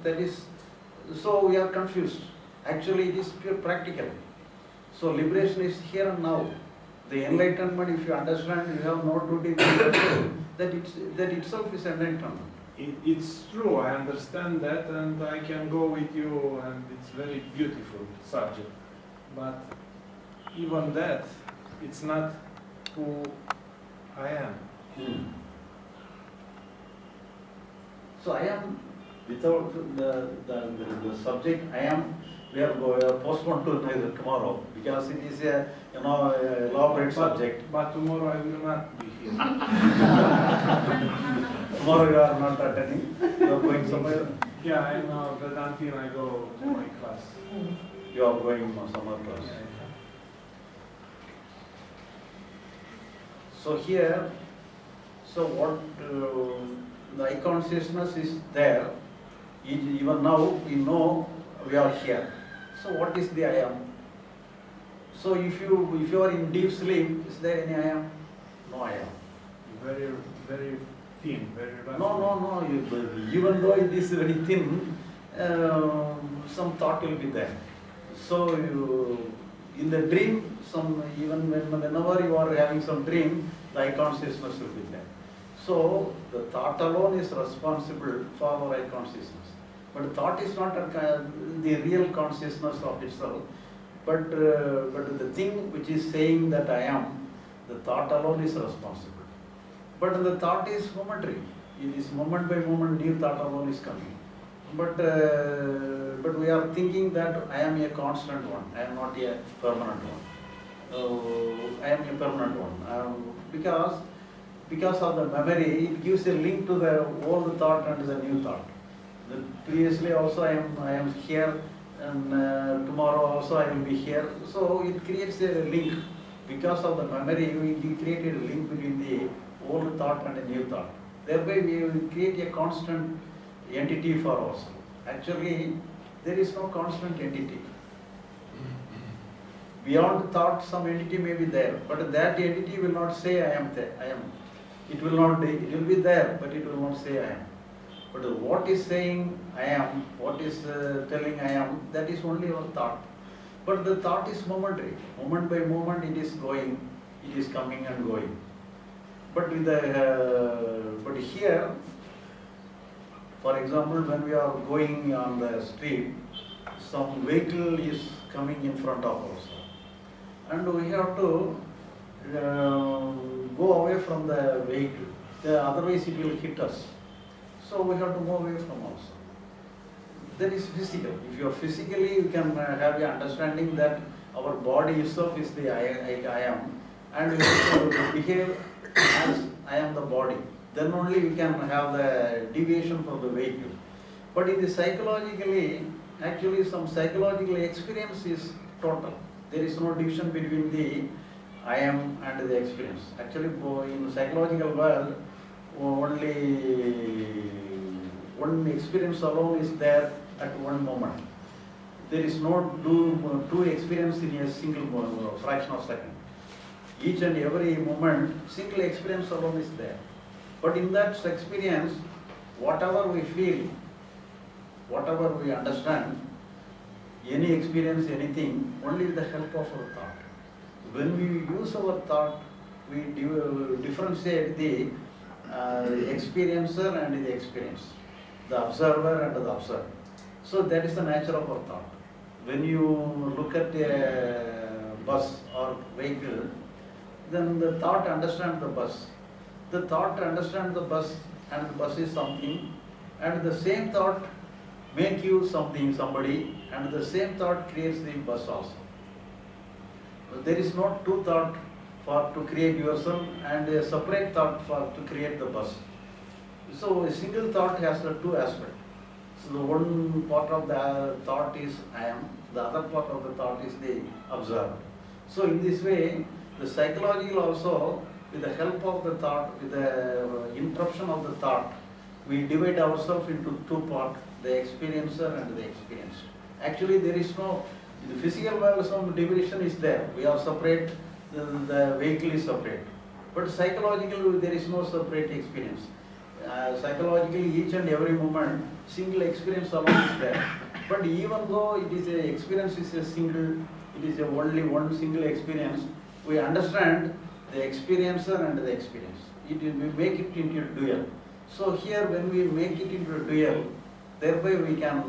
that is, so we are confused. Actually, it is pure practical. So liberation is here and now. The enlightenment, if you understand, you have no duty to that itself is enlightenment. It's true, I understand that, and I can go with you, and it's very beautiful subject. But even that, it's not who I am. So I am, without the subject, I am, we are postponed to tomorrow, because it is a elaborate subject. But tomorrow I will not be here. Tomorrow you are not attending, you are going somewhere? Yeah, I know, but until I go to my class. You are going to summer class. Yeah. So here, so what the I consciousness is there. Even now we know we are here. So what is the I am? So if you are in deep sleep, is there any I am? No I am. Very, very thin, very rough. No. Even though it is very thin, some thought will be there. So in the dream, whenever you are having some dream, the I consciousness will be there. So the thought alone is responsible for our I consciousness. But thought is not the real consciousness of itself. But the thing which is saying that I am, the thought alone is responsible. But the thought is momentary. It is moment by moment, new thought alone is coming. But we are thinking that I am a constant one. I am not a permanent one. I am a permanent one. Because of the memory, it gives a link to the old thought and the new thought. Previously also I am here, and tomorrow also I will be here. So it creates a link. Because of the memory, we created a link between the old thought and the new thought. Thereby we will create a constant entity for ourselves. Actually, there is no constant entity. Beyond thought, some entity may be there, but that entity will not say I am there. I am. It will be there, but it will not say I am. But what is saying I am, what is telling I am, that is only our thought. But the thought is momentary. Moment by moment it is going, it is coming and going. But but here, for example, when we are going on the street, some vehicle is coming in front of us, and we have to go away from the vehicle. Otherwise it will hit us. So we have to move away from us. That is physical. If you are physically, you can have the understanding that our body itself is the I am, and we have to behave as I am the body. Then only we can have the deviation from the vehicle. But in the psychologically, actually some psychological experience is total. There is no division between the I am and the experience. Actually, in the psychological world, only one experience alone is there at one moment. There is no two experience in a single fraction of a second. Each and every moment, single experience alone is there. But in that experience, whatever we feel, whatever we understand, any experience, anything, only with the help of our thought. When we use our thought, we differentiate the experiencer and the experience, the observer and the observer. So that is the nature of our thought. When you look at a bus or vehicle, then the thought understands the bus. The thought understands the bus, and the bus is something, and the same thought make you something, somebody, and the same thought creates the bus also. There is not two thought to create yourself and a separate thought to create the bus. So a single thought has the two aspects. So the one part of the thought is I am, the other part of the thought is the observer. So in this way, the psychological also, with the help of the thought, with the interruption of the thought, we divide ourselves into two parts, the experiencer and the experienced. Actually, there is no, in the physical world, some division is there. We are separate, the vehicle is separate. But psychologically, there is no separate experience. Psychologically, each and every moment, single experience alone is there. But even though it is a experience is a single, it is a only one single experience, we understand the experiencer and the experience. We make it into a dual. So here, when we make it into a dual, thereby we can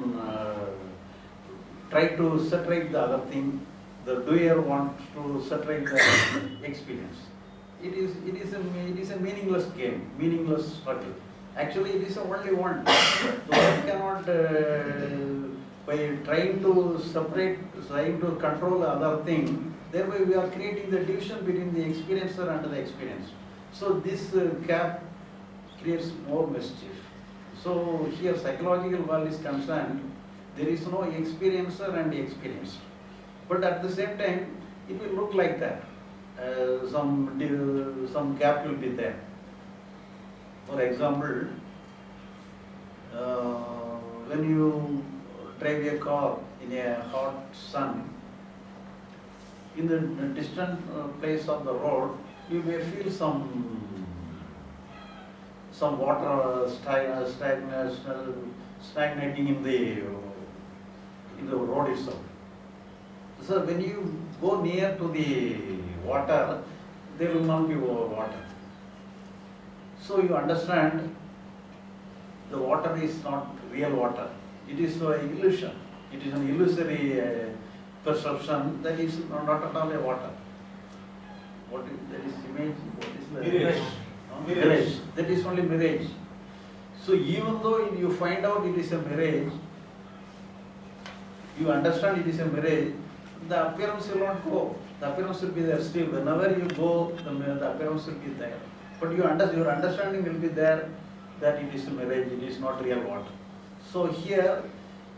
try to separate the other thing. The doer wants to separate the experience. It is a meaningless game, meaningless struggle. Actually, it is only one. The one cannot, by trying to separate, trying to control the other thing, thereby we are creating the division between the experiencer and the experience. So this gap creates more mischief. So here psychological world is concerned, there is no experiencer and experience. But at the same time, it will look like that. Some gap will be there. For example, when you drive a car in a hot sun, in the distant place of the road, you may feel some water stagnating in the road itself. So when you go near to the water, there will not be water. So you understand the water is not real water. It is an illusion. It is an illusory perception that is not at all a water. What is that is image? What is the Mirage. Mirage. That is only mirage. So even though you find out it is a mirage, you understand it is a mirage, the appearance will not go. The appearance will be there still. Whenever you go, the appearance will be there. But your understanding will be there that it is a mirage, it is not real water. So here,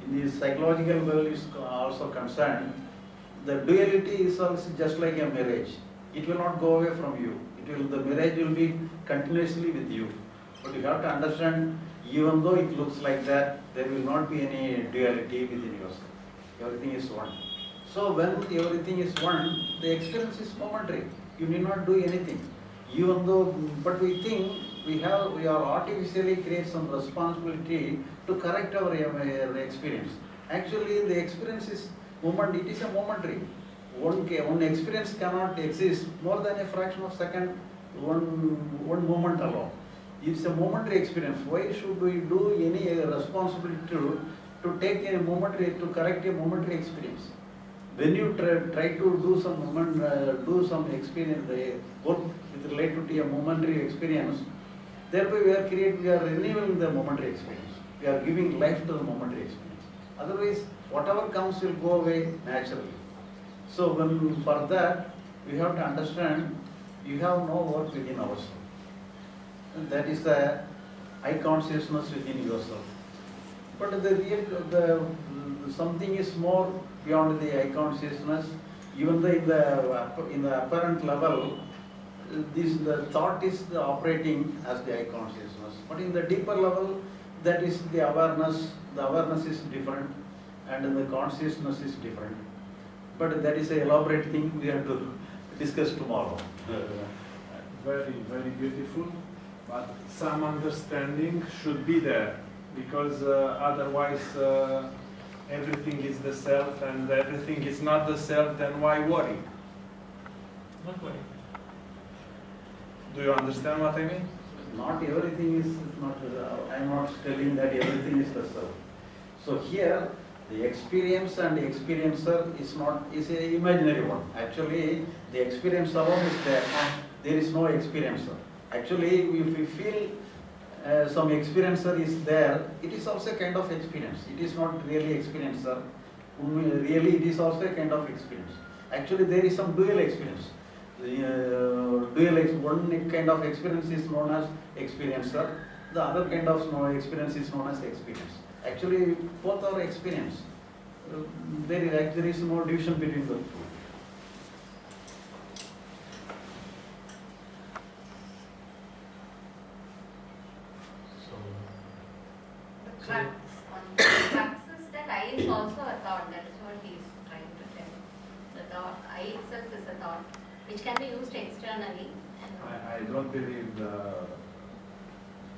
in the psychological world is also concerned, the duality is also just like a mirage. It will not go away from you. The mirage will be continuously with you. But you have to understand, even though it looks like that, there will not be any duality within yourself. Everything is one. So when everything is one, the experience is momentary. You need not do anything. Even though, but we think we are artificially create some responsibility to correct our experience. Actually, the experience is moment. It is a momentary. One experience cannot exist more than a fraction of a second. One moment alone. It's a momentary experience. Why should we do any responsibility to take a momentary, to correct a momentary experience? When you try to do some experience, work with related to a momentary experience, thereby we are renewing the momentary experience. We are giving life to the momentary experience. Otherwise, whatever comes will go away naturally. So for that, we have to understand, you have no work within ourselves. And that is the I consciousness within yourself. But the something is more beyond the I consciousness. Even though in the apparent level, the thought is operating as the I consciousness. But in the deeper level, that is the awareness. The awareness is different, and the consciousness is different. But that is an elaborate thing we have to discuss tomorrow. Very, very beautiful. But some understanding should be there, because otherwise everything is the self and everything is not the self, then why worry? Not worry. Do you understand what I mean? Not everything is not, I am not telling that everything is the self. So here, the experience and the experiencer is an imaginary one. Actually, the experience alone is there. There is no experiencer. Actually, if we feel some experiencer is there, it is also a kind of experience. It is not really experiencer. Really, it is also a kind of experience. Actually, there is some dual experience. One kind of experience is known as experiencer. The other kind of experience is known as experience. Actually, both are experience. There is no division between the two. The practice that I is also a thought. That is what he is trying to tell. The thought, I itself is a thought, which can be used externally. I don't believe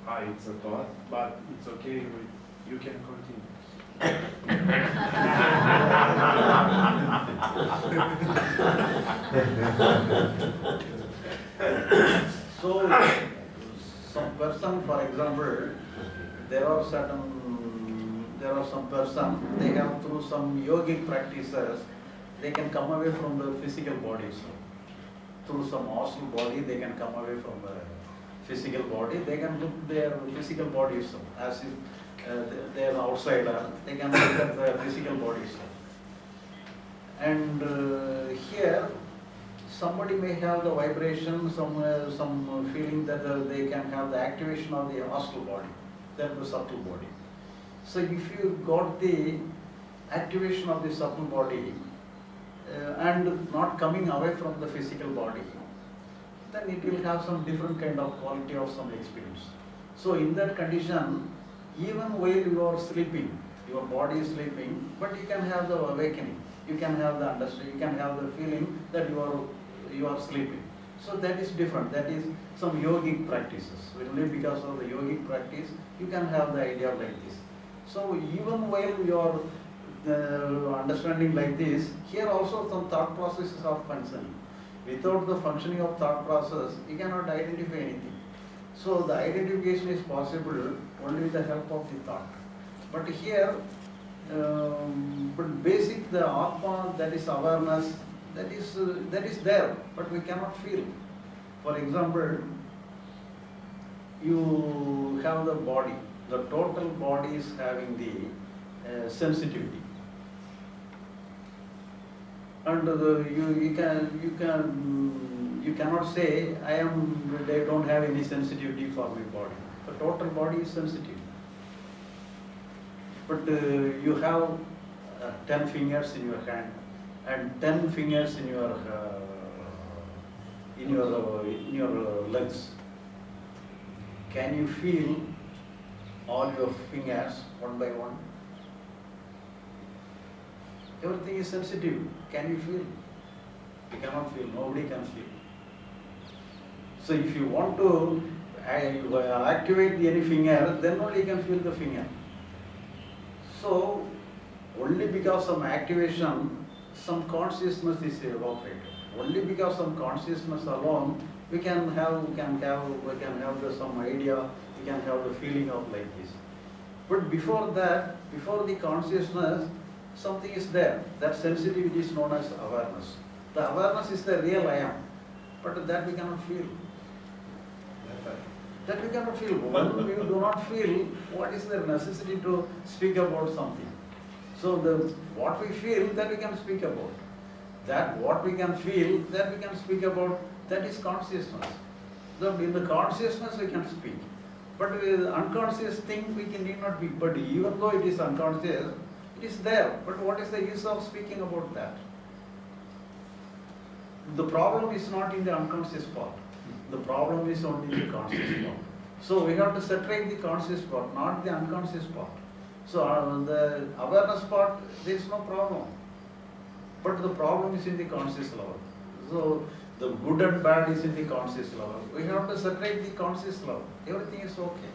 it's a thought, but it's okay, you can continue. So, some person, for example, there are some person, they have through some yogic practices, they can come away from the physical body. So, through some astral body, they can come away from the physical body. They can look their physical bodies as if they are outsider. They can look at the physical bodies. And here, somebody may have the vibration, some feeling that they can have the activation of the astral body, then the subtle body. So if you got the activation of the subtle body and not coming away from the physical body, then it will have some different kind of quality of some experience. So in that condition, even while you are sleeping, your body is sleeping, but you can have the awakening, you can have the understanding, you can have the feeling that you are sleeping. So that is different. That is some yogic practices. Only because of the yogic practice, you can have the idea like this. So even while you are understanding like this, here also some thought processes are functioning. Without the functioning of thought process, you cannot identify anything. So the identification is possible only with the help of the thought. But here, but basic the Atma, that is awareness, that is there, but we cannot feel. For example, you have the body. The total body is having the sensitivity. And you cannot say they don't have any sensitivity for my body. The total body is sensitive. But you have 10 fingers in your hand and 10 fingers in your legs. Can you feel all your fingers one by one? Everything is sensitive. Can you feel? You cannot feel. Nobody can feel. So if you want to activate any finger, then only you can feel the finger. So only because of activation, some consciousness is evaporated. Only because of consciousness alone, we can have some idea, we can have the feeling of like this. But before that, before the consciousness, something is there. That sensitivity is known as awareness. The awareness is the real I am, but that we cannot feel. That we cannot feel. When we do not feel, what is the necessity to speak about something? So what we feel, that we can speak about. That what we can feel, that we can speak about, that is consciousness. In the consciousness we can speak. But with the unconscious thing we need not be. But even though it is unconscious, it is there. But what is the use of speaking about that? The problem is not in the unconscious part. The problem is only in the conscious part. So we have to separate the conscious part, not the unconscious part. So the awareness part, there is no problem. But the problem is in the conscious level. So the good and bad is in the conscious level. We have to separate the conscious level. Everything is okay.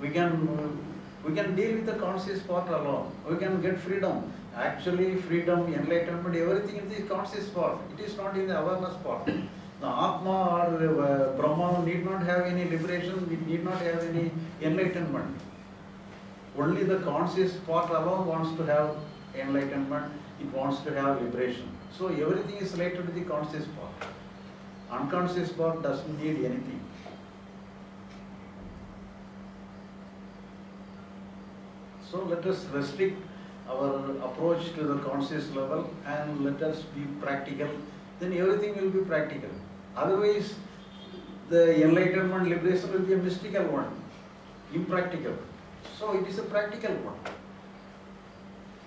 We can deal with the conscious part alone. We can get freedom. Actually, freedom, enlightenment, everything in the conscious part. It is not in the awareness part. The Atma or Brahma need not have any liberation, it need not have any enlightenment. Only the conscious part alone wants to have enlightenment, it wants to have liberation. So everything is related to the conscious part. Unconscious part doesn't need anything. So let us restrict our approach to the conscious level and let us be practical. Then everything will be practical. Otherwise, the enlightenment, liberation will be a mystical one, impractical. So it is a practical one.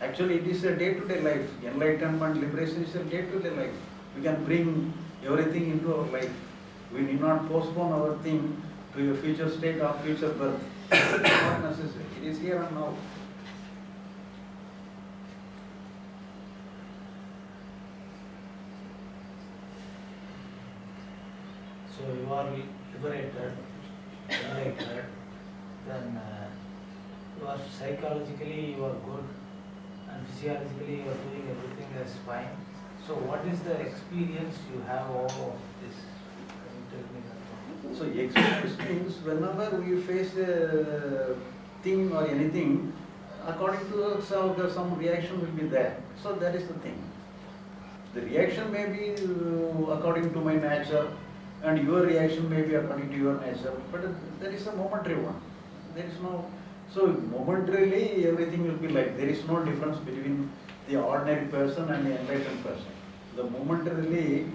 Actually, it is a day-to-day life. Enlightenment, liberation is a day-to-day life. We can bring everything into our life. We need not postpone our thing to a future state or future birth. It is not necessary. It is here and now. So you are liberated, enlightened, but psychologically you are good and physiologically you are doing everything as fine. So what is the experience you have all of this? Can you tell me that? So experience means whenever we face a thing or anything, according to some reaction will be there. So that is the thing. The reaction may be according to my nature, and your reaction may be according to your nature, but there is a momentary one. There is no, so momentarily everything will be like, there is no difference between the ordinary person and the enlightened person. The momentarily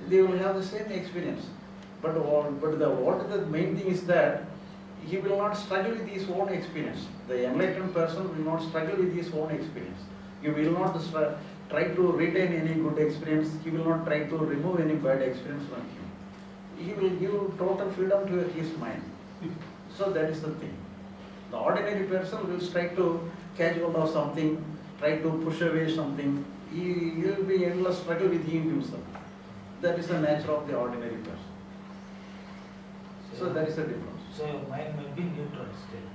they will have the same experience. But the main thing is that he will not struggle with his own experience. The enlightened person will not struggle with his own experience. He will not try to retain any good experience. He will not try to remove any bad experience from him. He will give total freedom to his mind. So that is the thing. The ordinary person will try to catch hold of something, try to push away something. He will be endless struggle with himself. That is the nature of the ordinary person. So that is the difference. So your mind may be neutral still.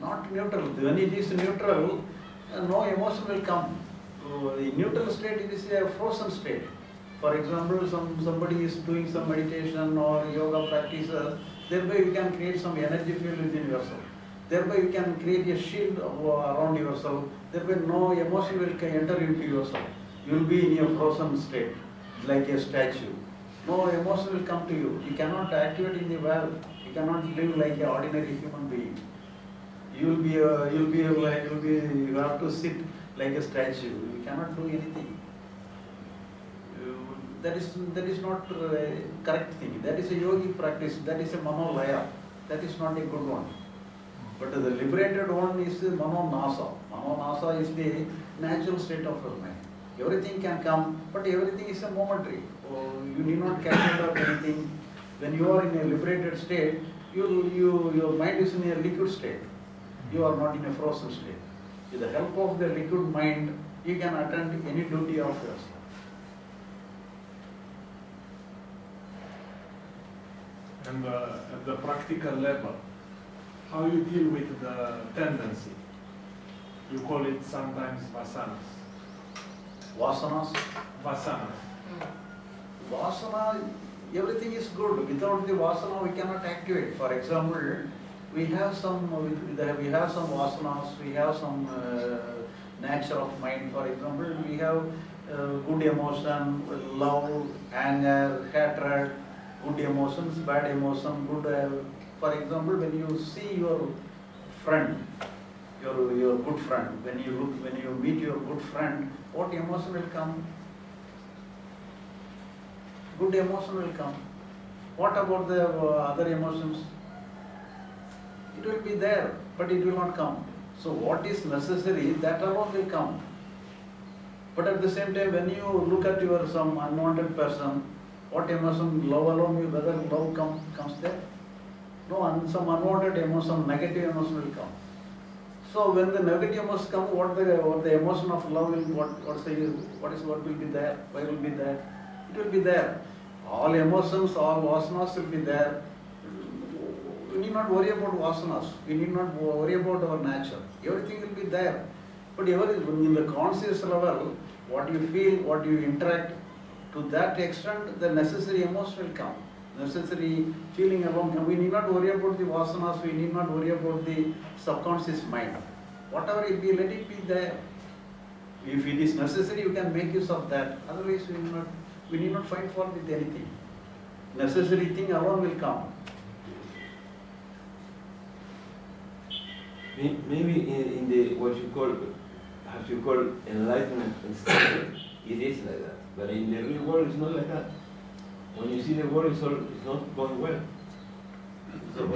Not neutral. When it is neutral, no emotion will come. The neutral state is a frozen state. For example, somebody is doing some meditation or yoga practices, thereby you can create some energy field within yourself. Thereby you can create a shield around yourself. Thereby no emotion will enter into yourself. You will be in a frozen state, like a statue. No emotion will come to you. You cannot activate in the world. You cannot live like an ordinary human being. You have to sit like a statue. You cannot do anything. That is not a correct thing. That is a yogic practice. That is a manolaya. That is not a good one. But the liberated one is the manonasa. Manonasa is the natural state of your mind. Everything can come, but everything is a momentary. You need not catch hold of anything. When you are in a liberated state, your mind is in a liquid state. You are not in a frozen state. With the help of the liquid mind, you can attend any duty of yours. And at the practical level, how you deal with the tendency? You call it sometimes vasanas. Vasanas? Vasanas. Vasana, everything is good. Without the vasana, we cannot activate. For example, we have some vasanas, we have some nature of mind. For example, we have good emotion, love, anger, hatred, good emotions, bad emotion, good. For example, when you see your friend, your good friend, when you meet your good friend, what emotion will come? Good emotion will come. What about the other emotions? It will be there, but it will not come. So what is necessary, that alone will come. But at the same time, when you look at some unwanted person, what emotion? Love alone, whether love comes there? No, some unwanted emotion, negative emotion will come. So when the negative emotion comes, what the emotion of love will, what will be there? Why will be there? It will be there. All emotions, all vasanas will be there. We need not worry about vasanas. We need not worry about our nature. Everything will be there. But in the conscious level, what you feel, what you interact, to that extent, the necessary emotion will come. Necessary feeling alone come. We need not worry about the vasanas. We need not worry about the subconscious mind. Whatever it be, let it be there. If it is necessary, you can make use of that. Otherwise, we need not find fault with anything. Necessary thing alone will come. Maybe in the what you call enlightenment state, it is like that. But in the real world, it's not like that. When you see the world, it's not going well. So,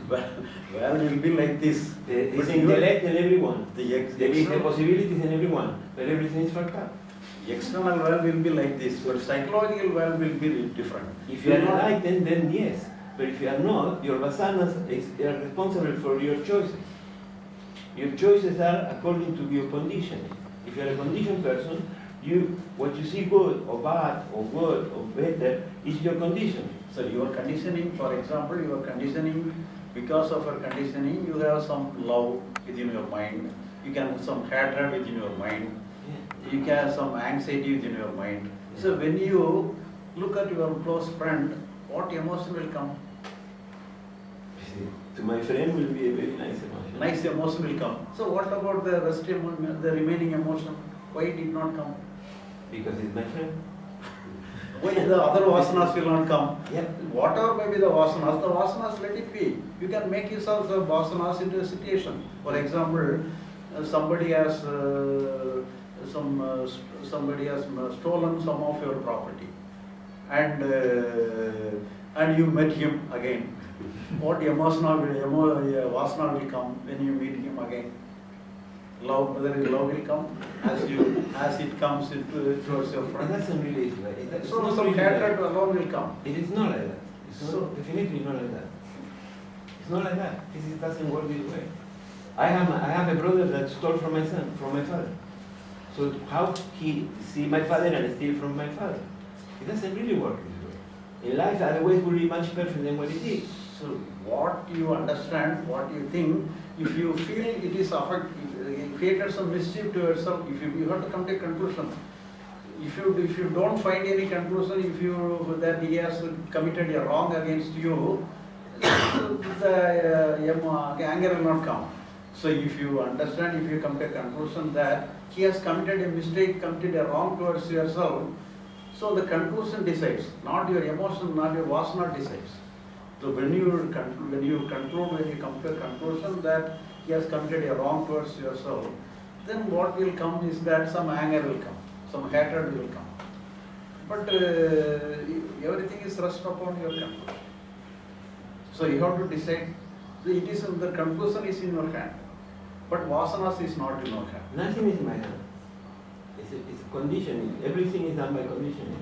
well, it will be like this. There is intellect in everyone. There is the possibilities in everyone, but everything is fucked up. External world will be like this, but psychological world will be different. If you are enlightened, then yes. But if you are not, your vasanas are responsible for your choices. Your choices are according to your conditioning. If you are a conditioned person, what you see good or bad or good or better is your conditioning. So your conditioning, for example, your conditioning Because of your conditioning, you have some love within your mind. You can have some hatred within your mind. You can have some anxiety within your mind. So when you look at your close friend, what emotion will come? To my friend will be a very nice emotion. Nice emotion will come. So what about the rest the remaining emotion? Why it did not come? Because he's my friend. Why the other vasanas will not come? Yeah. Whatever may be the vasanas let it be. You can make use of the vasanas into a situation. For example, somebody has stolen some of your property, and you met him again. What vasana will come when you meet him again? Love, whether love will come as it comes towards your friend. It doesn't really is like that. So some hatred alone will come. It is not like that. It's So- definitely not like that. It's not like that. It doesn't work this way. I have a brother that stole from my father. So how he see my father and steal from my father? It doesn't really work this way. In life, otherwise will be much perfect than what it is. So what you understand, what you think, if you feel it is created some mischief to yourself, you have to come to a conclusion. If you don't find any conclusion, that he has committed a wrong against you, the anger will not come. So if you understand, if you come to a conclusion that he has committed a mistake, committed a wrong towards yourself, so the conclusion decides, not your emotion, not your vasana decides. So when you come to a conclusion that he has committed a wrong towards yourself, then what will come is that some anger will come, some hatred will come. But everything is rest upon your conclusion. So you have to decide. The conclusion is in your hand, but vasanas is not in your hand. Nothing is in my hand. It's conditioning. Everything is done by conditioning.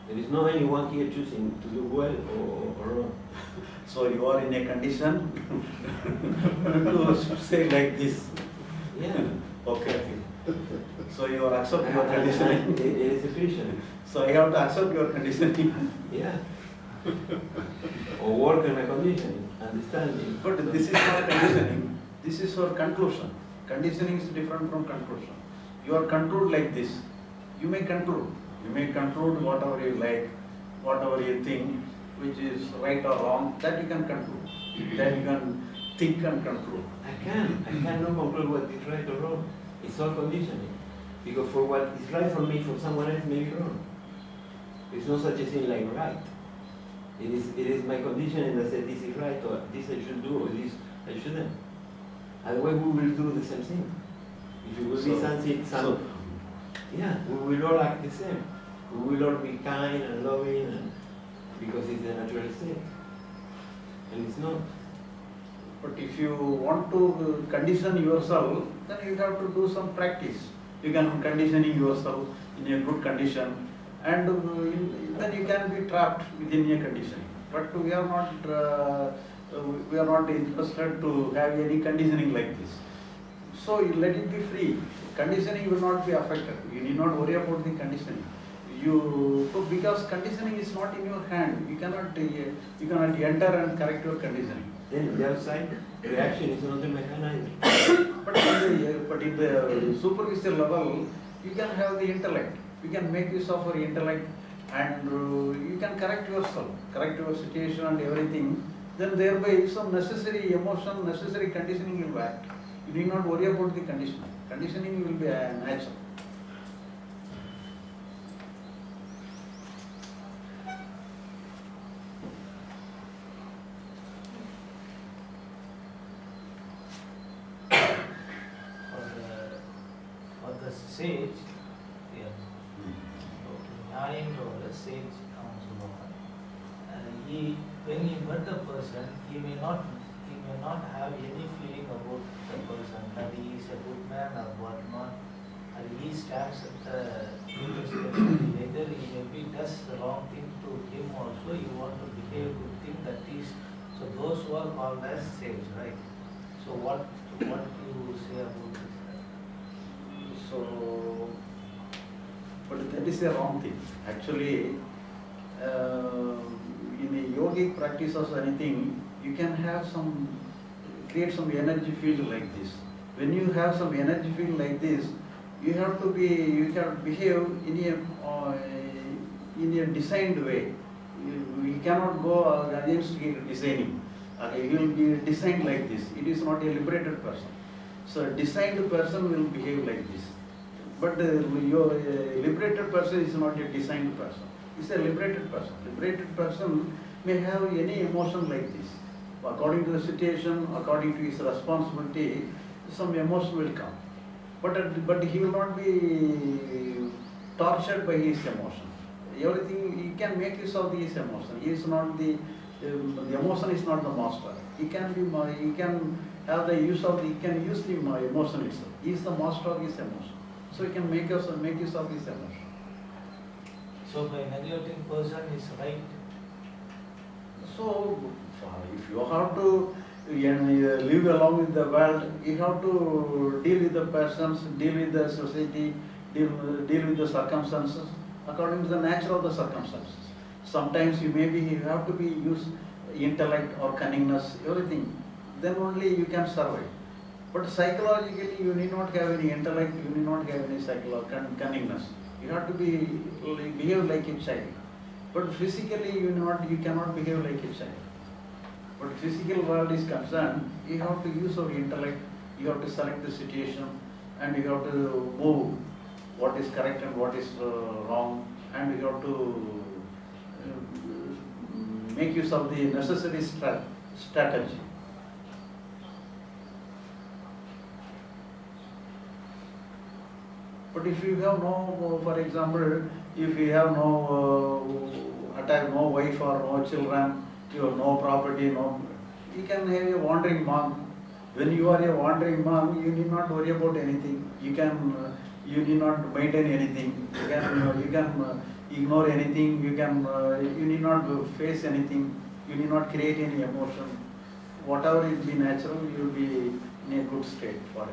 There is no anyone here choosing to do well or wrong. So you are in a condition to say like this. Yeah. Okay. So you are accept your It conditioning. is a Christian. So I have to accept your conditioning. Yeah. Or work on my conditioning, understanding. But this is not conditioning. This is your conclusion. Conditioning is different from conclusion. You are controlled like this. You may control. You may control whatever you like, whatever you think, which is right or wrong, that you can control. That you can think and control. I cannot control what is right or wrong. It's all conditioning. Because for what is right for me, for someone else may be wrong. There's no such a thing like right. It is my conditioning that says this is right, or this I should do, or this I shouldn't. Otherwise we will do the same thing. If it will be something, yeah, we will all act the same. We will all be kind and loving, and because it's the natural state. And it's not. But if you want to condition yourself, then you have to do some practice. You can conditioning yourself in a good condition, and then you can be trapped within a conditioning. But we are not interested to have any conditioning like this. So you let it be free. Conditioning will not be affected. You need not worry about the conditioning. Because conditioning is not in your hand. You cannot enter and correct your conditioning. Then the outside reaction is not in my hand either. But in the superficial level, you can have the intellect. You can make use of your intellect, and you can correct yourself, correct your situation and everything. Then thereby some necessary emotion, necessary conditioning will act. You need not worry about the conditioning. Conditioning will be natural. For the sage, yes, or the sage comes along. When he met the person, he may not have any feeling about the person, that he is a good man or what not. And he stands at the intersection. Either he maybe does the wrong thing to him also, you want to behave good thing, that is. So those who are called as sage, right? So what do you say about this? So, but that is a wrong thing. Actually, in a yogic practice or anything, you can have some, create some energy field like this. When you have some energy field like this, you have to be, you can behave in a designed way. You cannot go against designing. Okay, you will be designed like this. It is not a liberated person. So a designed person will behave like this. But your liberated person is not a designed person. It's a liberated person. Liberated person may have any emotion like this. According to the situation, according to his responsibility, some emotion will come. But he will not be tortured by his emotion. Everything, he can make use of his emotion. He is not the emotion is not the master. He can have the use of, he can use the emotion itself. He is the master of his emotion. So he can make use of his emotion. So by neglecting person is right. So if you have to live along with the world, you have to deal with the persons, deal with the society, deal with the circumstances according to the nature of the circumstances. Sometimes you have to be use intellect or cunningness, everything. Then only you can survive. But psychologically, you need not have any intellect, you need not have any cunningness. You have to behave like a child. But physically, you cannot behave like a child. But physical world is concerned, you have to use your intellect, you have to select the situation, and you have to move what is correct and what is wrong, and you have to make use of the necessary strategy. But if you have no, for example, if you have no wife or no children, you have no property, you can have a wandering monk. When you are a wandering monk, you need not worry about anything. You need not maintain anything. You can ignore anything. You need not face anything. You need not create any emotion. Whatever is be natural, you will be in a good state for us.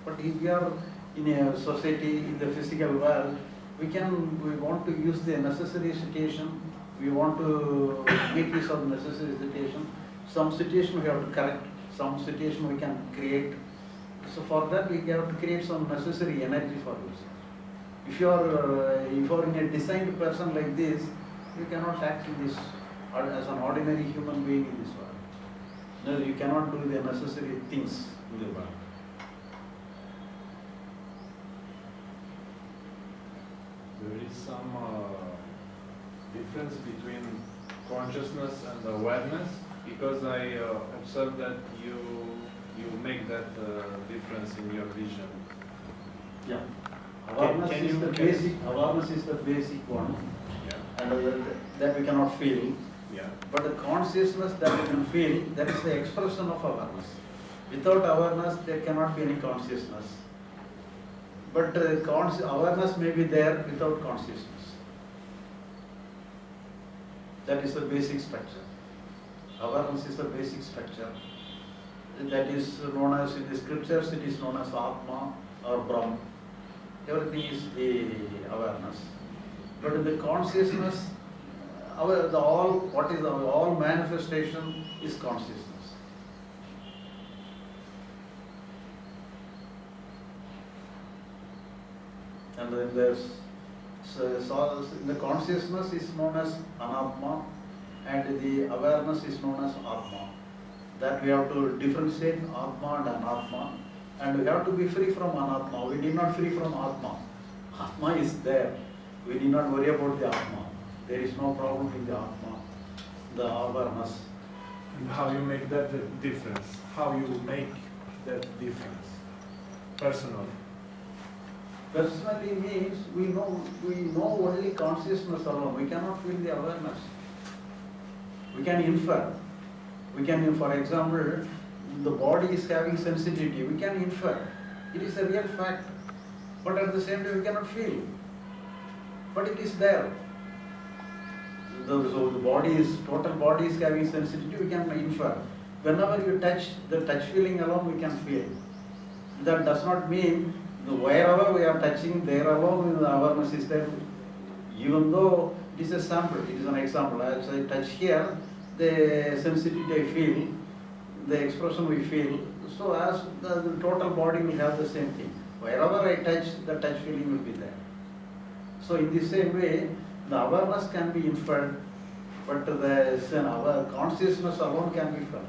But if we are in a society, in the physical world, we want to use the necessary situation. We want to make use of the necessary situation. Some situation we have to correct. Some situation we can create. So for that we have to create some necessary energy for us. If you are in a designed person like this, you cannot act in this as an ordinary human being in this world. No, you cannot do the necessary things in the world. There is some difference between consciousness and awareness, because I observed that you make that difference in your vision. Yeah. Awareness is the basic one. Yeah. And that we cannot feel. Yeah. But the consciousness that we can feel, that is the expression of awareness. Without awareness, there cannot be any consciousness. But awareness may be there without consciousness. That is the basic structure. Awareness is the basic structure. That is known as, in the scriptures, it is known as Atma or Brahma. Everything is the awareness. But in the consciousness, all manifestation is consciousness. And then the consciousness is known as Anatma, and the awareness is known as Atma. That we have to differentiate Atma and Anatma, and we have to be free from Anatma. We need not free from Atma. Atma is there. We need not worry about the Atma. There is no problem with the Atma, the awareness. And how you make that difference? How you make that difference personally? Personally means we know only consciousness alone. We cannot feel the awareness. We can infer. For example, the body is having sensitivity. We can infer. It is a real fact. But at the same time, we cannot feel. But it is there. So the total body is having sensitivity. We can infer. Whenever you touch, the touch feeling alone, we can feel. That does not mean wherever we are touching, there alone the awareness is there. Even though it is a sample, it is an example. As I touch here, the sensitivity I feel, the expression we feel, so as the total body will have the same thing. Wherever I touch, the touch feeling will be there. So in the same way, the awareness can be inferred, but our consciousness alone can be felt.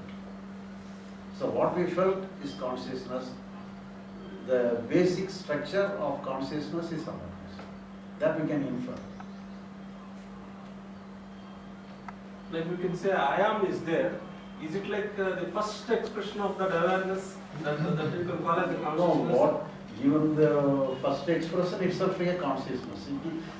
So what we felt is consciousness. The basic structure of consciousness is awareness. That we can infer. Like we can say I am is there. Is it like the first expression of that awareness that you can call as a consciousness? No, what? Even the first expression itself is a consciousness.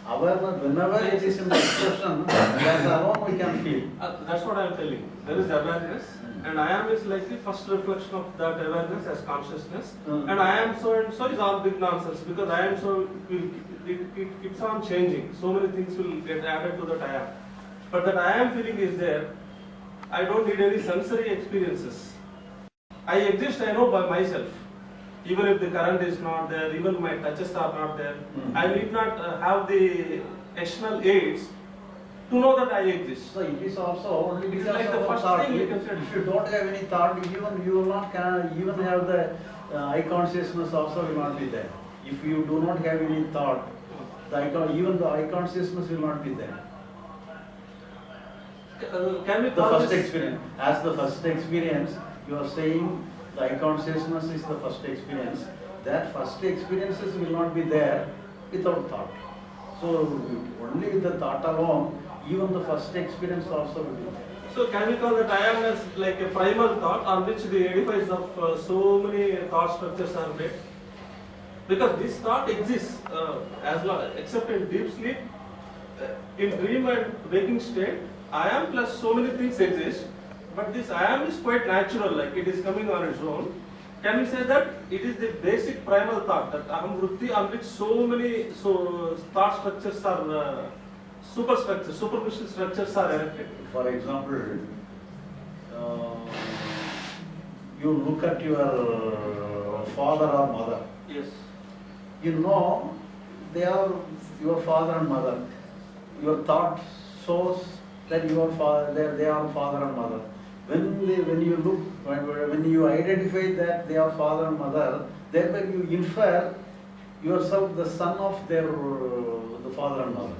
Awareness, whenever it is in the expression, that alone we can feel. That's what I am telling. There is awareness, and I am is like the first reflection of that awareness as consciousness. And I am so and so is all big nonsense, because I am so it keeps on changing. So many things will get added to that I am. But that I am feeling is there. I don't need any sensory experiences. I exist, I know by myself. Even if the current is not there, even my touches are not there, I need not have the external aids to know that I exist. So it is also only because like of the first thought. thing you can say. If you don't have any thought, even you will not even have the eye consciousness also will not be there. If you do not have any thought, even the eye consciousness will not be there. Can we The call first this? experience, as the first experience, you are saying the eye consciousness is the first experience. That first experiences will not be there without thought. So only with the thought alone, even the first experience also will be there. So can we call that I am as like a primal thought on which the edifice of so many thought structures are made? Because this thought exists as long, except in deep sleep, in dream and waking state, I am plus so many things exist, but this I am is quite natural, like it is coming on its own. Can we say that it is the basic primal thought, that aham vritti, on which so many thought structures are, superficial structures are erected? For example, you look at your father or mother. Yes. You know they are your father and mother. Your thought shows that they are father and mother. When you look, when you identify that they are father and mother, thereby you infer yourself the son of the father and mother.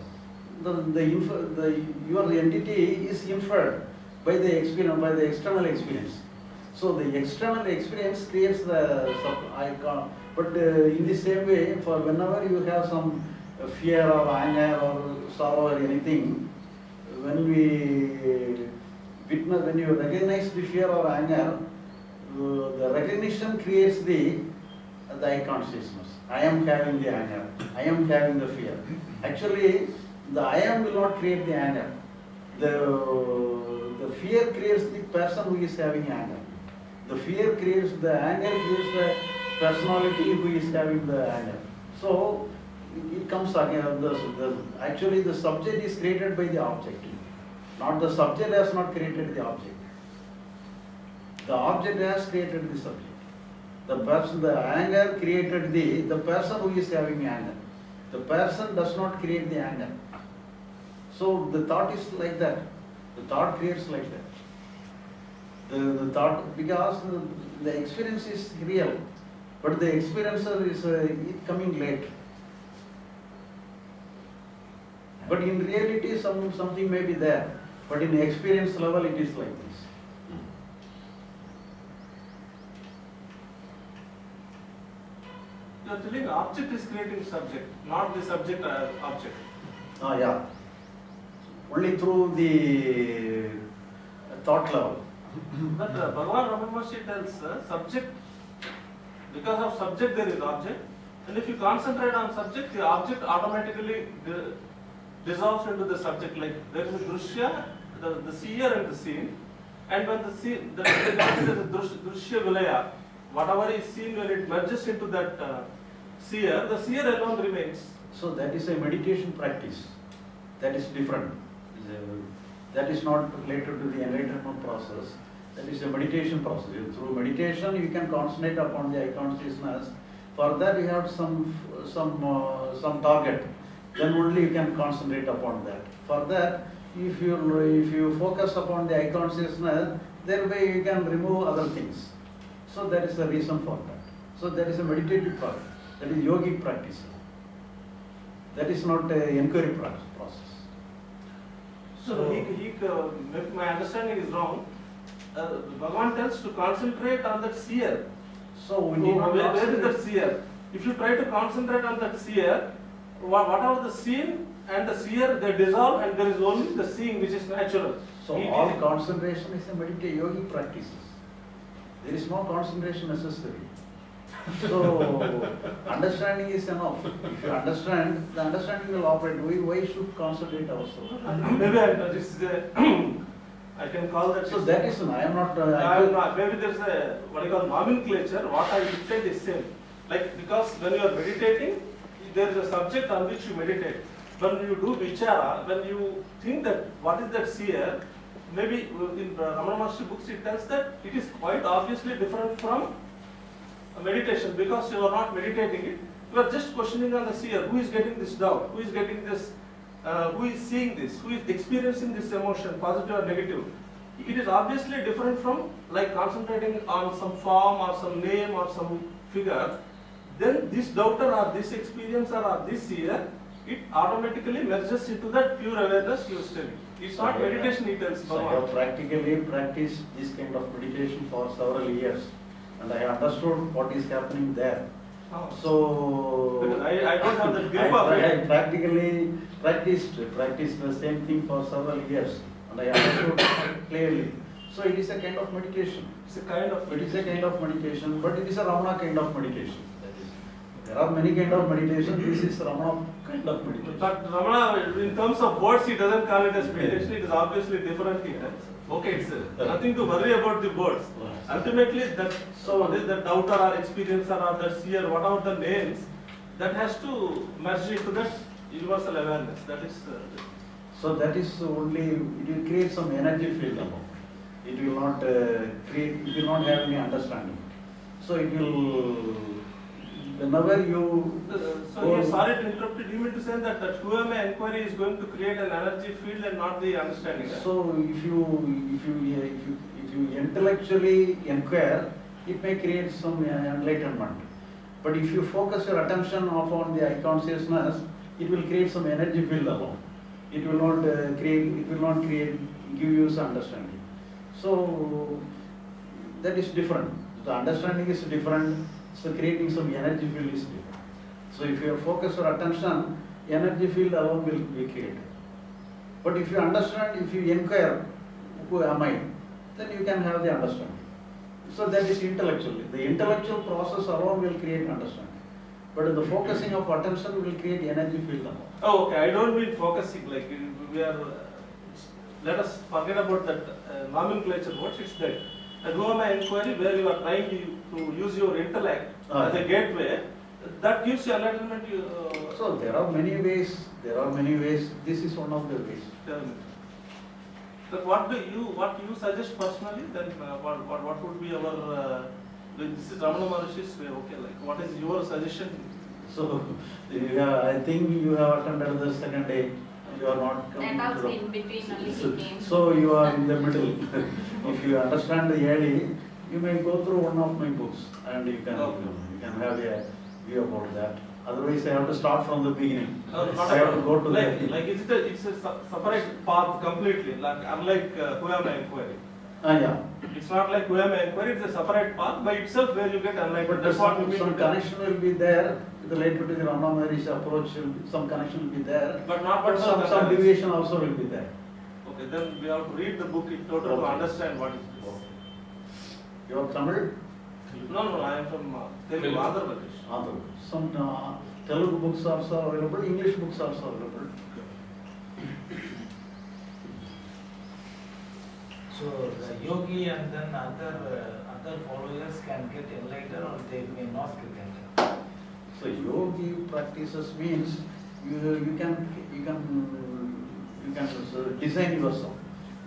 Your entity is inferred by the experience, by the external experience. So the external experience creates the icon. But in the same way, for whenever you have some fear or anger or sorrow or anything, when you recognize the fear or anger, the recognition creates the eye consciousness. I am having the anger. I am having the fear. Actually, the I am will not create the anger. The fear creates the person who is having anger. The fear creates the anger, creates the personality who is having the anger. So it comes again. Actually, the subject is created by the object. Not the subject has not created the object. The object has created the subject. The anger created the person who is having anger. The person does not create the anger. So the thought is like that. The thought creates like that. The thought, because the experience is real, but the experiencer is coming late. But in reality, something may be there. But in experience level, it is like this. You are telling object is creating subject, not the subject object. Yeah. Only through the thought level. But Bhagavan Rama Maharshi tells subject, because of subject there is object, and if you concentrate on subject, the object automatically dissolves into the subject. Like there is a Drushya, the seer and the seen, and when the Drushya Vilaya, whatever is seen, when it merges into that seer, the seer alone remains. So that is a meditation practice. That is different. That is not related to the enlightenment process. That is a meditation process. Through meditation, you can concentrate upon the eye consciousness. For that, you have some target. Then only you can concentrate upon that. For that, if you focus upon the eye consciousness, thereby you can remove other things. So that is the reason for that. So that is a meditative practice. That is yogic practice. That is not an inquiry process. So if my understanding is wrong, Bhagavan tells to concentrate on that seer. So we need to where is concentrate. that seer? If you try to concentrate on that seer, whatever the seen and the seer, they dissolve and there is only the seeing which is natural. So It all is- concentration is a meditative yogic practices. There is no concentration necessary. So understanding is enough. If you understand, the understanding will operate. Why should concentrate ourselves? Maybe this is a I can call that. So that is, I am not. Maybe there's a what I call nomenclature. What I said is same. Like because when you are meditating, there is a subject on which you meditate. When you do vichara, when you think that what is that seer, maybe in Ramana Maharshi books it tells that it is quite obviously different from meditation because you are not meditating it. You are just questioning on the seer. Who is getting this doubt? Who is getting this? Who is seeing this? Who is experiencing this emotion, positive or negative? It is obviously different from like concentrating on some form or some name or some figure. Then this doubter or this experiencer or this seer, it automatically merges into that pure awareness you are studying. It's not meditation, it tells. So I have practically practiced this kind of meditation for several years, and I understood what is happening there. So Because I don't have the grip of it. I practically practiced the same thing for several years, and I understood clearly. So it is a kind of meditation. It's a kind of It is a kind of meditation, but it is a Rama kind of meditation. There are many kind of meditation. This is Rama kind of meditation. But Ramana, in terms of words, he doesn't call it as meditation. It is obviously different here. Okay, it's nothing to worry about the words. Ultimately, that what is the doubter or experiencer or that seer, whatever the names, that has to merge into that universal awareness. That is. So that is only, it will create some energy field above. It will not create, it will not have any understanding. So it will, whenever you Sorry to interrupt you. Do you mean to say that whoever inquiry is going to create an energy field and not the understanding? So if you intellectually inquire, it may create some enlightenment. But if you focus your attention upon the eye consciousness, it will create some energy field alone. It will not give you some understanding. So that is different. The understanding is different. So creating some energy field is different. So if you focus your attention, energy field alone will be created. But if you understand, if you inquire, who am I, then you can have the understanding. So that is intellectually. The intellectual process alone will create understanding. But the focusing of attention will create energy field alone. Oh, okay. I don't mean focusing. Like we are. Let us forget about that nomenclature words. It's that Rama inquiry where you are trying to use your intellect as a gateway. That gives you enlightenment. So there are many ways. This is one of the ways. Tell me. But what you suggest personally? Then what would be our? This is Ramana Maharshi's way. Okay, like what is your suggestion? So I think you have attended the second day. You are not coming That to also in between only he came. So you are in the middle. If you understand the early, you may go through one of my books and you can have a view about that. Otherwise, I have to start from the beginning. I have to go to it's a separate path completely. Like unlike Kuyama inquiry. yeah. It's not like Kuyama inquiry. It's a separate path by itself where you get enlightenment. That's what we mean. Some connection will be there. Related to the Rama Maharishi approach, some connection will be there. But not But some deviation also will be there. Okay, then we have to read the book in total to understand what is this. You are Tamil? No, I am from Telugu, Andhra Pradesh. Andhra. Some Telugu books are also available, English books are also available. So the yogi and then other followers can get enlightened or they may not get enlightened. So yogi practices means you can design yourself.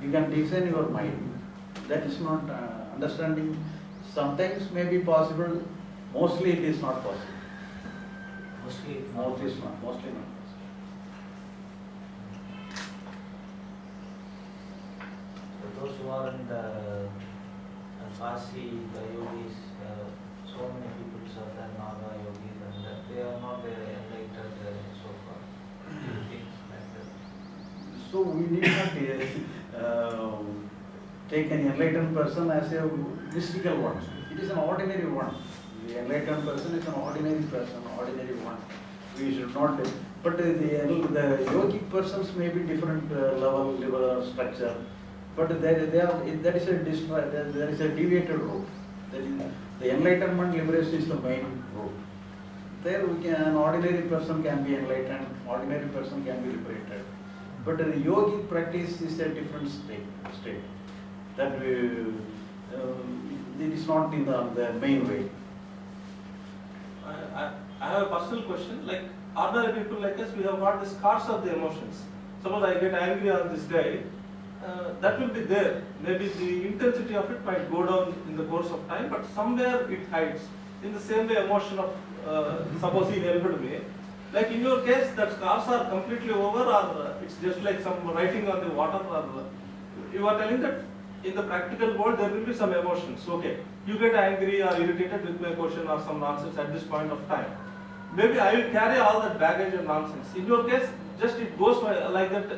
You can design your mind. That is not understanding. Sometimes may be possible. Mostly it is not possible. Mostly not possible. those who are in the Kasi, the yogis, so many people are the Naga yogis, and they are not enlightened so far. Things like that. So we need not take an enlightened person as a mystical one. It is an ordinary one. The enlightened person is an ordinary person, ordinary one. We should not. But the yogic persons may be different level structure. But that is a deviated route. The enlightenment liberation is the main route. There an ordinary person can be enlightened, ordinary person can be liberated. But the yogic practice is a different state. That it is not in the main way. I have a personal question. Like ordinary people like us, we have got the scars of the emotions. Suppose I get angry on this guy, that will be there. Maybe the intensity of it might go down in the course of time, but somewhere it hides. In the same way, emotion of suppose he helped me. Like in your case, that scars are completely over, or it's just like some writing on the water, or you are telling that in the practical world there will be some emotions. Okay, you get angry or irritated with my question or some nonsense at this point of time. Maybe I will carry all that baggage and nonsense. In your case, just it goes like that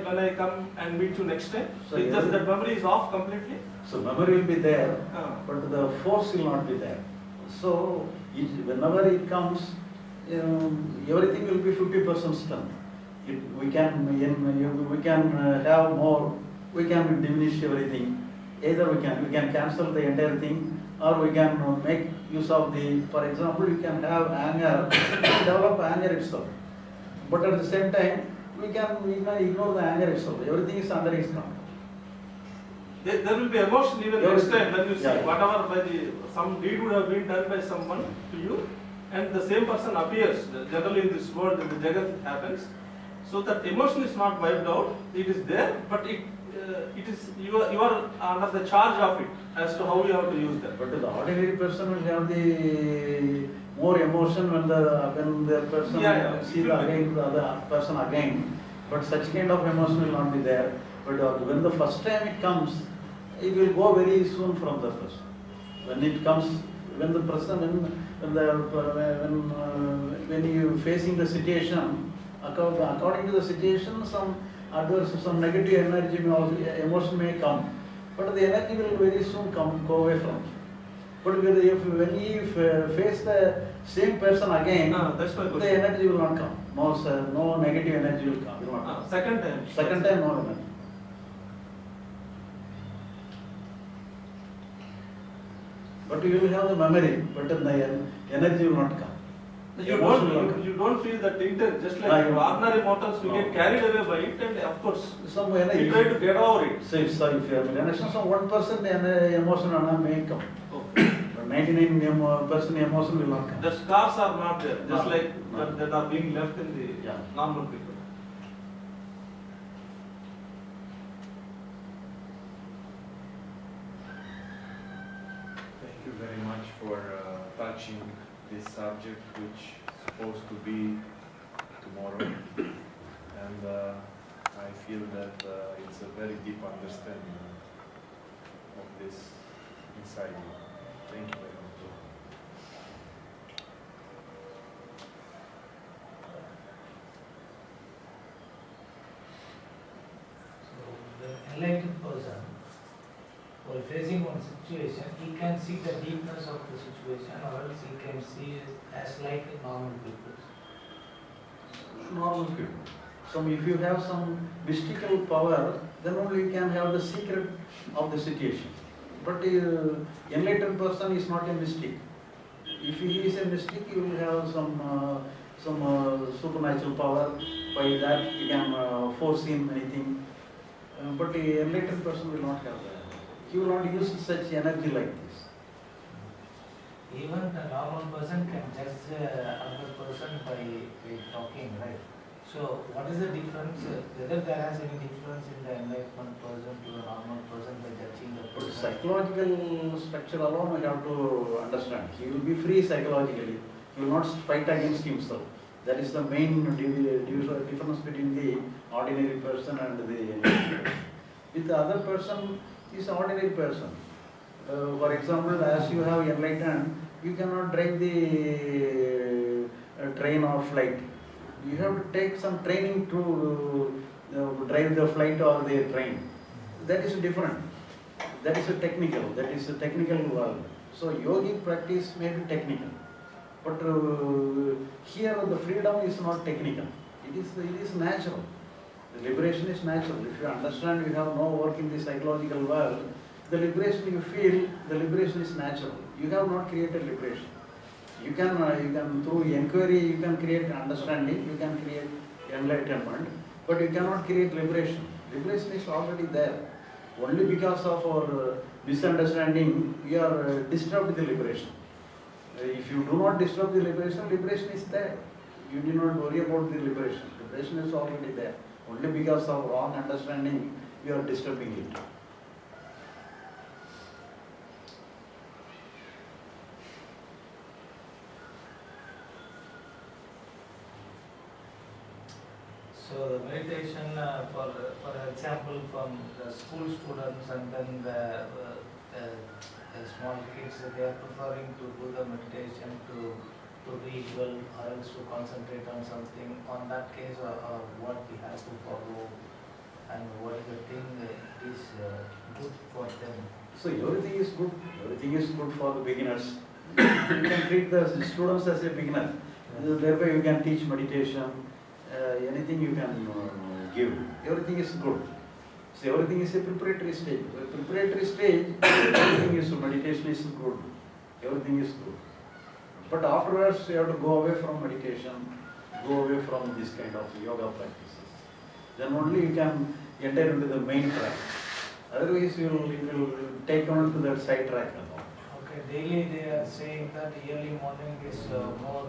when I come and meet you next time. So it's just that memory is off completely. So memory will be there, but the force will not be there. So whenever it comes, everything will be 50% strength. We can have more. We can diminish everything. Either we can cancel the entire thing, or we can make use of the. For example, you can have anger, develop anger itself. But at the same time, we can ignore the anger itself. Everything is under his control. There will be emotion even next time when you see Yeah. whatever some deed would have been done by someone to you, and the same person appears. Generally in this world, in the Jagat it happens. So that emotion is not wiped out. It is there, but it is you are under the charge of it as to how you have to use that. But the ordinary person will have the more emotion when the person sees the other person again. But such kind of emotion will not be there. But when the first time it comes, it will go very soon from the person. When it comes, when the person when you facing the situation, according to the situation, some adverse, some negative energy emotion may come, but the energy will very soon go away from you. But when you face the same person again, That's my the question. energy will not come. No negative energy will come. Will not come. Second time. Second time, no energy. But you will have the memory, but the energy will not come. You don't feel that intent, just like ordinary mortals, we get carried away by it, and of course, Some we energy. try to get over it. So if you have an emotion, some 1% emotion may come. Okay. But 99% emotion will not come. The scars are not there, just No, like no. that are being left in the Yeah. normal people. Thank you very much for touching this subject, which is supposed to be tomorrow. And I feel that it's a very deep understanding of this inside you. Thank you very much. So the enlightened person, while facing one situation, he can see the deepness of the situation, or else he can see it as like normal people. Normal people. So if you have some mystical power, then only you can have the secret of the situation. But enlightened person is not a mystic. If he is a mystic, he will have some supernatural power. By that he can foresee anything. But the enlightened person will not have that. He will not use such energy like this. Even the normal person can judge another person by talking, right? So what is the difference, whether there has any difference in the enlightened person to the normal person by judging the But person? psychological structure alone we have to understand. He will be free psychologically. He will not fight against himself. That is the main difference between the ordinary person and the With the other person is an ordinary person. For example, as you have enlightened, you cannot drive the train or flight. You have to take some training to drive the flight or the train. That is different. That is a technical world. So yogic practice may be technical. But here the freedom is not technical. It is natural. The liberation is natural. If you understand you have no work in the psychological world, the liberation you feel, the liberation is natural. You have not created liberation. You can through inquiry, you can create understanding, you can create enlightenment, but you cannot create liberation. Liberation is already there. Only because of our misunderstanding, we are disturbed the liberation. If you do not disturb the liberation, liberation is there. You do not worry about the liberation. Liberation is already there. Only because of wrong understanding, you are disturbing it. So the meditation, for example, from the school students and then the small kids, they are preferring to do the meditation to read well or else to concentrate on something. On that case, or what we have to follow and what is the thing is good for them. So everything is good. Everything is good for the beginners. You can treat the students as a beginner. Thereby you can teach meditation. Anything you can give. Everything is good. So everything is a preparatory stage. A preparatory stage, everything is meditation is good. Everything is good. But afterwards you have to go away from meditation, go away from this kind of yoga practices. Then only you can enter into the main track. Otherwise you will take on to that side track. Okay, daily they are saying that early morning is more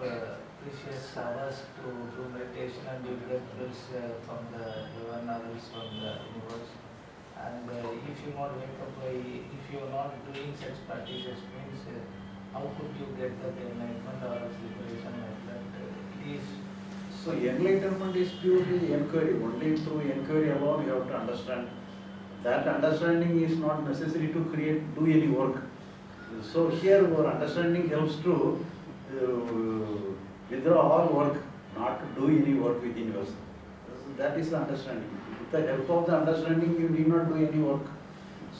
precious hours to do meditation and you get bliss from the heaven or else from the universe. And if you not wake up, if you are not doing such practices, means how could you get that enlightenment or else liberation like that? It is. So enlightenment is purely inquiry. Only through inquiry alone you have to understand. That understanding is not necessary to do any work. So here our understanding helps to withdraw all work, not to do any work within yourself. That is the understanding. With the help of the understanding, you need not do any work.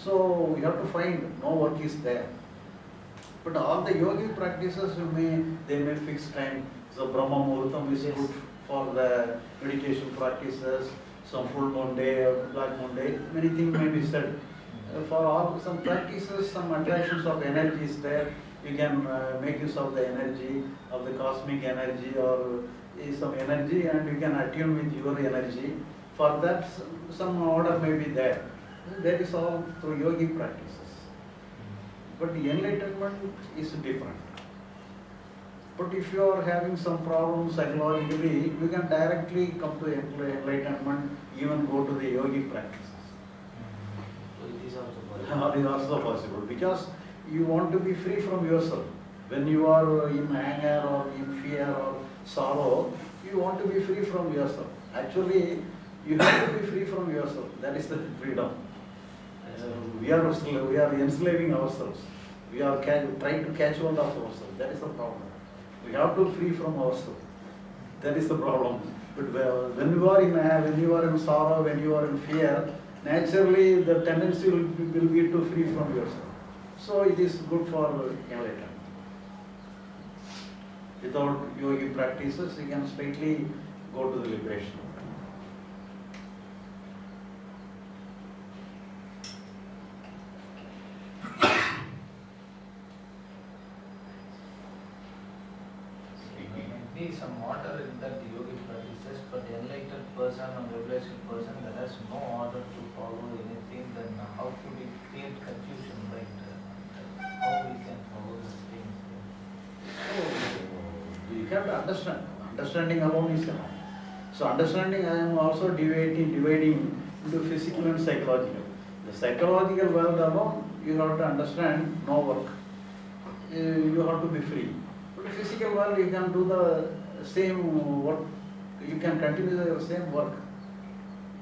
So you have to find no work is there. But all the yogic practices they may fix time. So Brahma Muhurtam is good for the meditation practices. Some full moon day or black moon day, many things may be said. For all some practices, some attractions of energy is there. You can make use of the energy, of the cosmic energy or some energy, and you can attune with your energy. For that, some order may be there. That is all through yogic practices. But the enlightenment is different. But if you are having some problems psychologically, you can directly come to enlightenment, even go to the yogic practices. So it is also possible. It is also possible because you want to be free from yourself. When you are in anger or in fear or sorrow, you want to be free from yourself. Actually, you have to be free from yourself. That is the freedom. We are enslaving ourselves. We are trying to catch hold of ourselves. That is the problem. We have to free from ourselves. That is the problem. But when you are in sorrow, when you are in fear, naturally the tendency will be to free from yourself. So it is good for enlightenment. Without yogic practices, you can straightly go to the liberation. Some order in that yogic practices, but the enlightened person or revelation person that has no order to follow anything, then how could it create confusion, right? How we can follow these things? So you have to understand. Understanding alone is enough. So understanding, I am also dividing into physical and psychological. The psychological world alone, you have to understand no work. You have to be free. But the physical world, you can do the same work. You can continue the same work.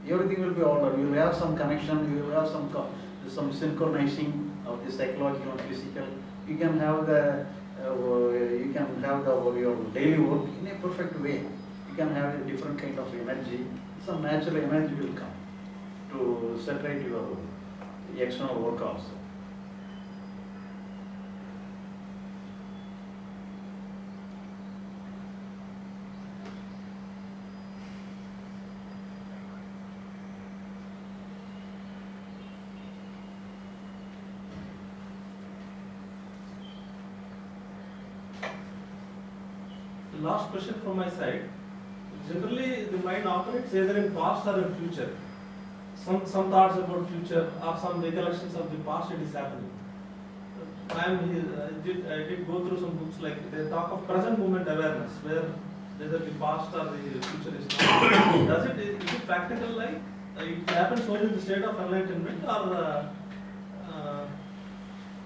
everything will be ordered. You will have some connection, you will have some synchronizing of the psychological and physical. You can have your daily work in a perfect way. You can have a different kind of energy. Some natural energy will come to separate your external work also. Last question from my side. Generally, the mind operates either in past or in future. Some thoughts about future or some recollections of the past, it is happening. I did go through some books like they talk of present moment awareness, where whether the past or the future is not. Is it practical like? It happens only in the state of enlightenment, or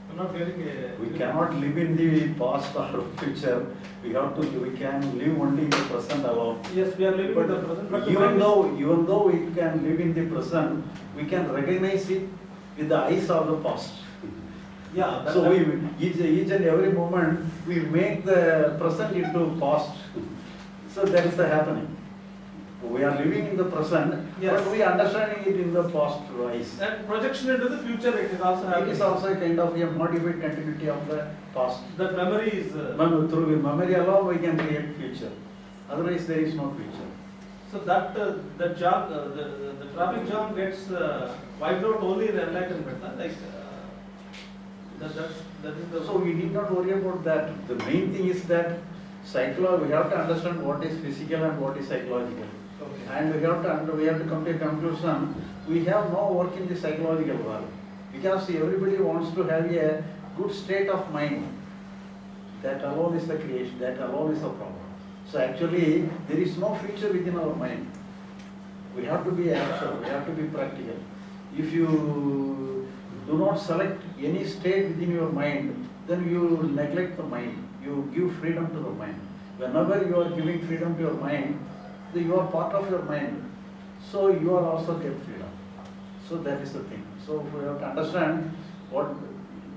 I'm not getting a... We cannot live in the past or future. We can live only in the present alone. Yes, we are living in the present. But even though we can live in the present, we can recognize it with the eyes of the past. Yeah. So each and every moment we make the present into past. So that is the happening. We are living in the present, yes, but we are understanding it in the past eyes. And projection into the future, it is also happening. It is also a kind of a modified continuity of the past. That memory is... Through memory alone we can create future. Otherwise there is no future. So that the traffic jam gets wiped out only in enlightenment. That is the... So we need not worry about that. The main thing is that we have to understand what is physical and what is psychological. Okay. And we have to come to a conclusion. We have no work in the psychological world because everybody wants to have a good state of mind. That alone is the creation. That alone is the problem. So actually, there is no future within our mind. We have to be actual. We have to be practical. If you do not select any state within your mind, then you neglect the mind. You give freedom to the mind. Whenever you are giving freedom to your mind, you are part of your mind. So you are also get freedom. So that is the thing. So we have to understand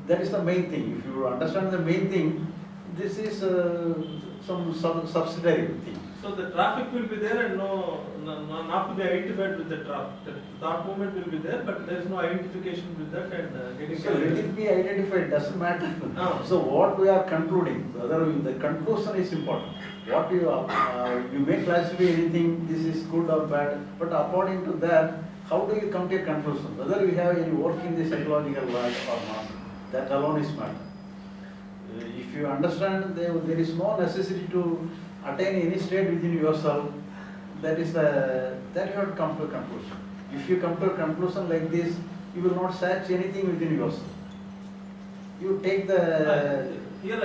that is the main thing. If you understand the main thing, this is some subsidiary thing. So the traffic will be there and not to be identified with the traffic. The thought movement will be there, but there is no identification with that and getting... So let it be identified, doesn't matter. No. So what we are concluding, whether the conclusion is important. What you may classify anything, this is good or bad, but according to that, how do you come to a conclusion? Whether you have any work in the psychological world or not, that alone is matter. If you understand there is no necessity to attain any state within yourself, that you have to come to a conclusion. If you come to a conclusion like this, you will not search anything within yourself. You take the... Here,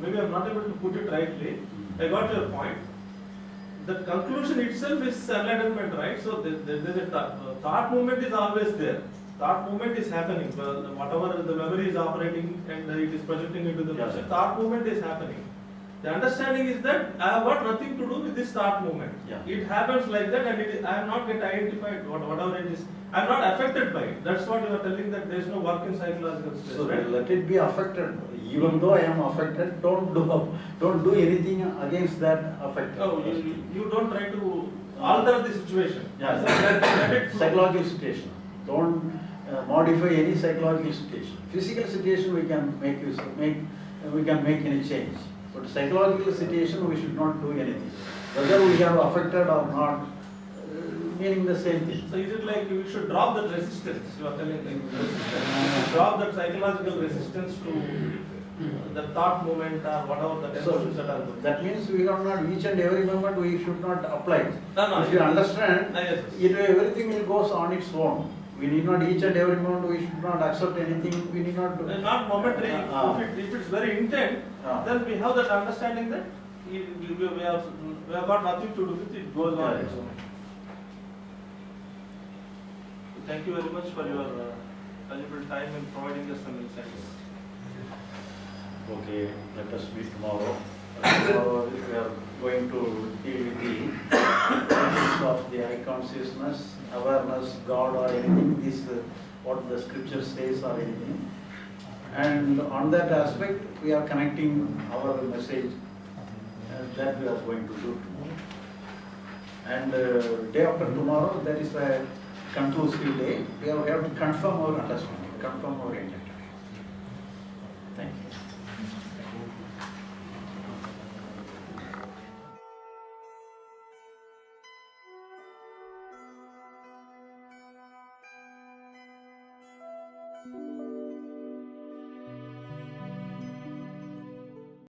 maybe I am not able to put it rightly. I got your point. The conclusion itself is enlightenment, right? So the thought movement is always there. Thought movement is happening. Whatever the memory is operating and it is projecting into the future, thought movement is happening. The understanding is that I have got nothing to do with this thought movement. Yeah. It happens like that and I am not get identified, whatever it is. I am not affected by it. That's what you are telling, that there is no work in psychological space. So right? let it be affected. Even though I am affected, don't do anything against that affected. Oh, you don't try to alter the situation. Yeah. So let it flow. Psychological situation. Don't modify any psychological situation. Physical situation we can make any change. But psychological situation we should not do anything. Whether we are affected or not, meaning the same thing. So is it like you should drop that resistance? You are telling me. You should drop that psychological resistance to the thought movement or whatever the emotions that are going. That means we are not each and every moment we should not apply. No, if you understand, yes. Everything will goes on its own. We need not each and every moment we should not accept anything. We need not do. Not momentary. If it's very intent, then we have that understanding that we have got nothing to do with it. It goes on its own. Thank you very much for your valuable time and providing us some insights. Okay, let us meet tomorrow. Tomorrow we are going to deal with the of the eye consciousness awareness, God or anything, this what the scripture says or anything. And on that aspect, we are connecting our message that we are going to do. And day after tomorrow, that is a conclusive day. We have to confirm our understanding, confirm our intent. Thank you. Thank you.